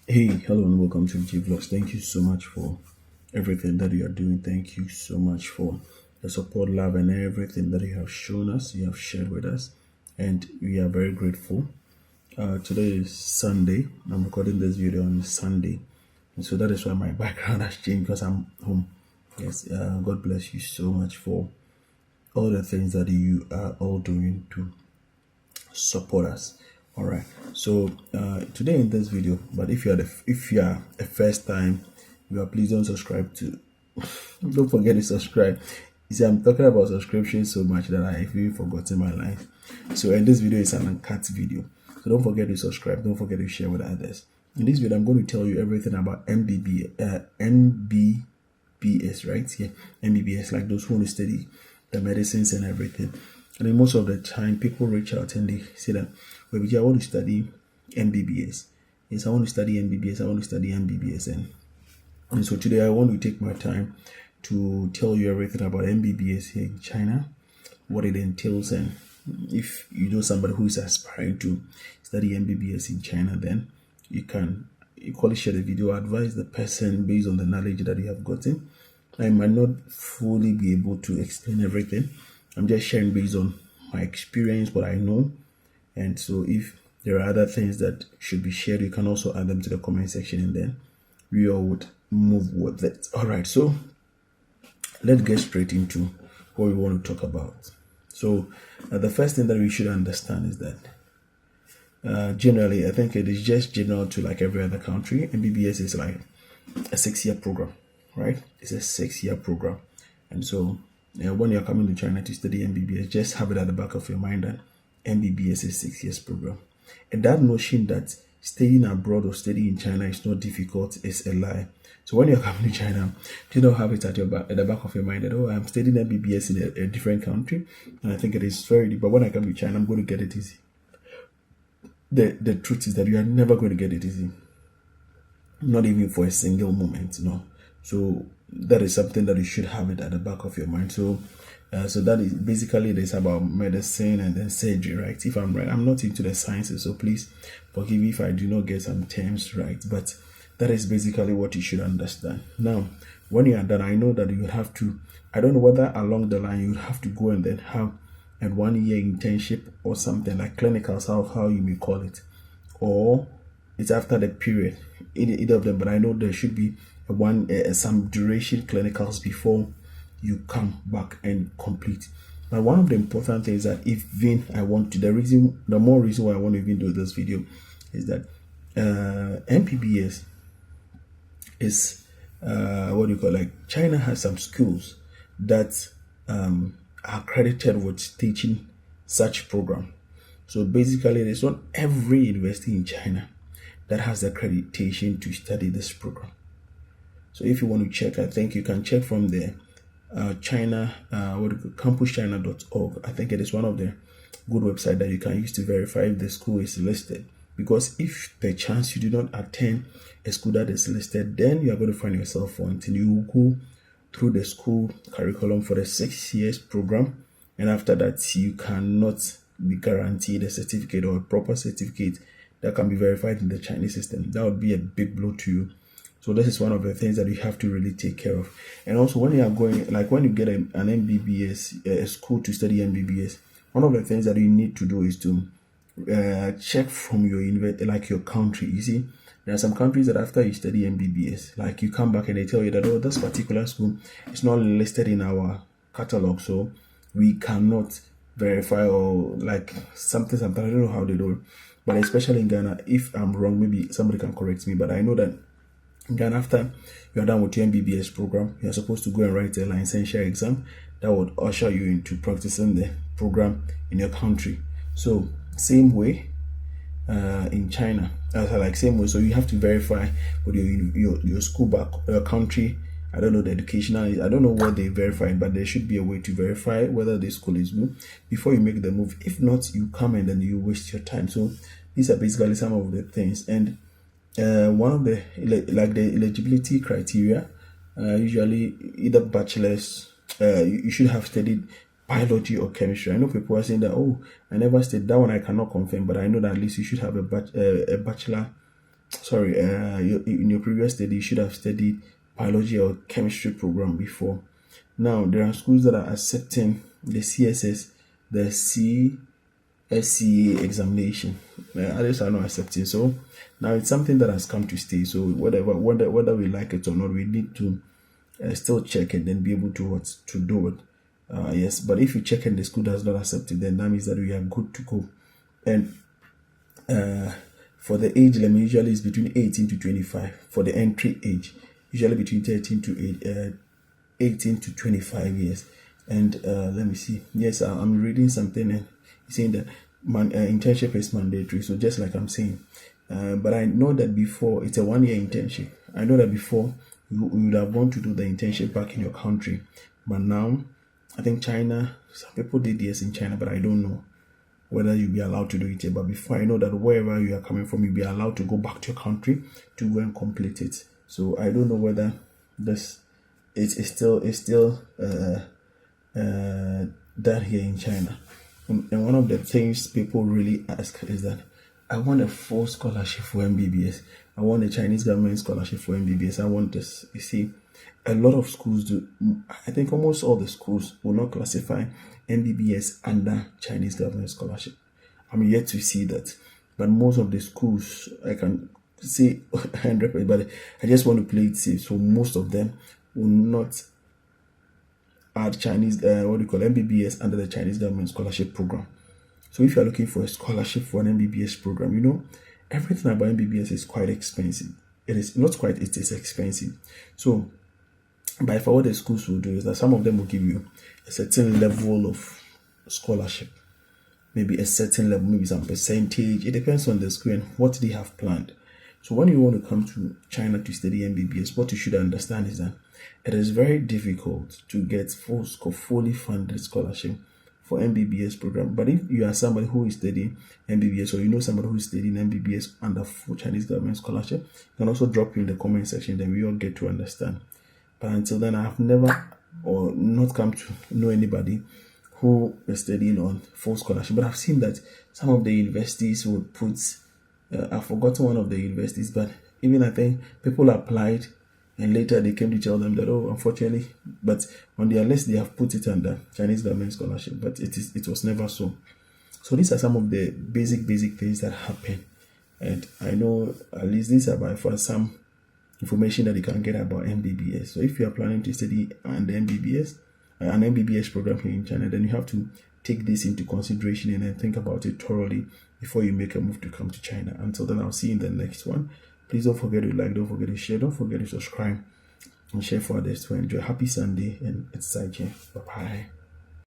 Hey, hello and welcome to G Vlogs. Thank you so much for everything that you are doing. Thank you so much for the support, love, and everything that you have shown us, you have shared with us, and we are very grateful. Today is Sunday. I'm recording this video on Sunday, and so that is why my background has changed because I'm home. Yes, God bless you so much for all the things that you are all doing to support us. All right, so today in this video, but if you are a first time viewer, please don't subscribe to don't forget to subscribe. You see, I'm talking about subscription so much that I've even forgotten my life. So in this video is an uncut video, so don't forget to subscribe, don't forget to share with others. In this video I'm going to tell you everything about MBBS, right? Yeah, MBBS, like those who want to study the medicines and everything. And then most of the time, people reach out and they say that, well, I want to study MBBS. Yes, I want to study MBBS. I want to study MBBS. And so today I want to take my time to tell you everything about MBBS here in China, what it entails, and if you know somebody who is aspiring to study MBBS in China, then you can equally share the video, advise the person based on the knowledge that you have gotten. I might not fully be able to explain everything. I'm just sharing based on my experience, what I know. And so if there are other things that should be shared, you can also add them to the comment section and then we all would move with it. All right, so let's get straight into what we want to talk about. So the first thing that we should understand is that generally, I think it is just general to like every other country. MBBS is like a 6-year program, right? It's a 6-year program. And so when you're coming to China to study MBBS, just have it at the back of your mind that MBBS is 6 years program. And that notion that studying abroad or studying in China is not difficult is a lie. So when you're coming to China, do not have it at the back of your mind that, oh, I'm studying MBBS in a different country, and I think it is very deep. But when I come to China, I'm going to get it easy. The truth is that you are never going to get it easy, not even for a single moment, So that is something that you should have it at the back of your mind. So that is basically it is about medicine and then surgery, right? If I'm right, I'm not into the sciences, so please forgive me if I do not get some terms right, but that is basically what you should understand. Now, when you are done, I know that you have to, I don't know whether along the line you have to go and then have a 1-year internship or something like clinicals, how you may call it, or it's after the period, either of them, but I know there should be some duration clinicals before you come back and complete. But one of the important things that even I want to, the more reason why I want to even do this video is that MBBS is what do you call, like China has some schools that are accredited with teaching such program. So basically, it's not every university in China that has accreditation to study this program. So if you want to check, I think you can check from the China, campuschina.org. I think it is one of the good websites that you can use to verify if the school is listed. Because if per chance you do not attend a school that is listed, then you are going to find yourself wanting. You will go through the school curriculum for the 6 years program, and after that you cannot be guaranteed a certificate or a proper certificate that can be verified in the Chinese system. That would be a big blow to you. So this is one of the things that you have to really take care of. And also when you are going, like when you get an MBBS, a school to study MBBS, one of the things that you need to do is to check from your like your country. You see, there are some countries that after you study MBBS, like you come back and they tell you that, oh, this particular school is not listed in our catalog, so we cannot verify, or like something. I don't know how they do it, but especially in Ghana, if I'm wrong, maybe somebody can correct me, but I know that in Ghana, after you are done with your MBBS program, you are supposed to go and write a licensure exam that would usher you into practicing the program in your country. So same way in China, like same way. So you have to verify with your school back, your country. I don't know the educational, I don't know what they verified, but there should be a way to verify whether the school is good before you make the move. If not, you come and then you waste your time. So these are basically some of the things. And one of the eligibility criteria, usually either bachelor's, you should have studied biology or chemistry. I know people are saying that, oh, I never studied that one, I cannot confirm, but I know that at least you should have a bachelor sorry, in your previous study, you should have studied biology or chemistry program before. Now, there are schools that are accepting the CSS, the CSCA examination. Others are not accepting. So now it's something that has come to stay. So whether we like it or not, we need to still check and then be able to do it. Yes, but if you check and the school does not accept it, then that means that we are good to go. And for the age limit, usually is between 18 to 25 for the entry age, usually between 13 to 18 to 25 years. And let me see. Yes, I'm reading something and saying that internship is mandatory. So just like I'm saying, but I know that before it's a 1 year internship. I know that before you would have gone to do the internship back in your country, but now I think China. Some people did this in China, but I don't know whether you'll be allowed to do it here. But before, I know that wherever you are coming from, you'll be allowed to go back to your country to go and complete it. So I don't know whether this is still that here in China. And one of the things people really ask is that I want a full scholarship for MBBS. I want a Chinese government scholarship for MBBS. I want this. You see, a lot of schools do. I think almost all the schools will not classify MBBS under Chinese government scholarship. I'm yet to see that, but most of the schools, I can say 100%, but I just want to play it safe. So most of them will not add Chinese, MBBS under the Chinese government scholarship program. So if you're looking for a scholarship for an MBBS program, everything about MBBS is quite expensive. It is not quite, it is expensive. So by far what the schools will do is that some of them will give you a certain level of scholarship, maybe a certain level, maybe some percentage. It depends on the school and what they have planned. So when you want to come to China to study MBBS, what you should understand is that it is very difficult to get fully funded scholarship for MBBS program. But if you are somebody who is studying MBBS, or you know somebody who is studying MBBS under full Chinese government scholarship, you can also drop in the comment section, then we all get to understand. But until then, I have never or not come to know anybody who is studying on full scholarship. But I've seen that some of the universities would put, I've forgotten one of the universities, but even I think people applied and later they came to tell them that, oh, unfortunately, but on their list they have put it under Chinese government scholarship, but it was never so. So these are some of the basic things that happen. And I know at least these are by far some information that you can get about MBBS. So if you are planning to study an MBBS program here in China, then you have to take this into consideration and then think about it thoroughly before you make a move to come to China. Until then, I'll see you in the next one. Please don't forget to like, don't forget to share, don't forget to subscribe and share for others to enjoy. Happy Sunday, and it's Sai. Bye bye.